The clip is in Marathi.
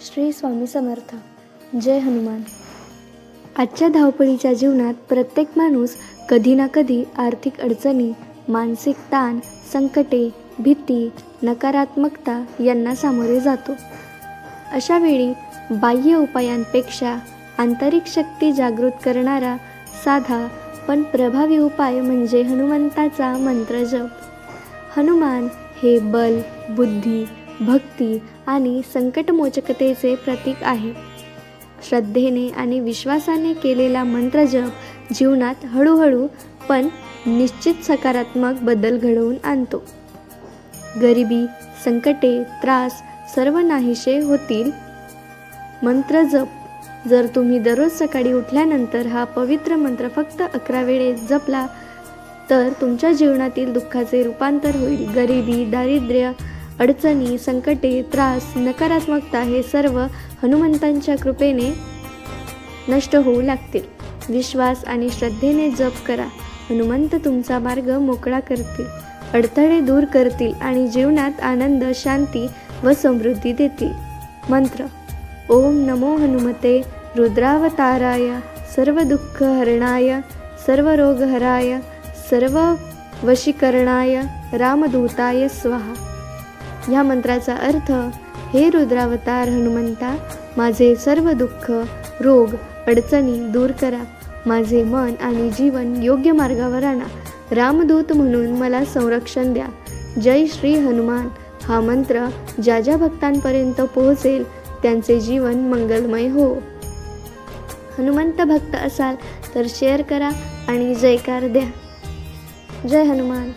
श्री स्वामी समर्थ. जय हनुमान. आजच्या धावपळीच्या जीवनात प्रत्येक माणूस कधी ना कधी आर्थिक अडचणी, मानसिक ताण, संकटे, भीती, नकारात्मकता यांना सामोरे जातो. अशा वेळी बाह्य उपायांपेक्षा आंतरिक शक्ती जागृत करणारा साधा पण प्रभावी उपाय म्हणजे हनुमंताचा मंत्र जप. हनुमान हे बल, बुद्धी, भक्ती आणि संकटमोचकतेचे प्रतीक आहे. श्रद्धेने आणि विश्वासाने केलेला मंत्रजप जीवनात हळूहळू पण निश्चित सकारात्मक बदल घडवून आणतो. गरिबी, संकटे, त्रास सर्व नाहीसे होतील. मंत्रजप जर तुम्ही दररोज सकाळी उठल्यानंतर हा पवित्र मंत्र फक्त 11 वेळेस जपला तर तुमच्या जीवनातील दुःखाचे रूपांतर होईल. गरिबी, दारिद्र्य, अडचणी, संकटे, त्रास, नकारात्मकता हे सर्व हनुमंतांच्या कृपेने नष्ट होऊ लागतील. विश्वास आणि श्रद्धेने जप करा. हनुमंत तुमचा मार्ग मोकळा करतील, अडथळे दूर करतील आणि जीवनात आनंद, शांती व समृद्धी देतील. मंत्र: ओम नमो हनुमते रुद्रावताराय सर्व दुःख हरणाय सर्व रोग हराय सर्व वशीकरणाय रामदूताय स्वाहा. ह्या मंत्राचा अर्थ: हे रुद्रावतार हनुमंता, माझे सर्व दुःख, रोग, अडचणी दूर करा. माझे मन आणि जीवन योग्य मार्गावर आणा. रामदूत म्हणून मला संरक्षण द्या. जय श्री हनुमान. हा मंत्र ज्या ज्या भक्तांपर्यंत पोहोचेल त्यांचे जीवन मंगलमय हो. हनुमंत भक्त असाल तर शेअर करा आणि जयकार द्या. जय हनुमान.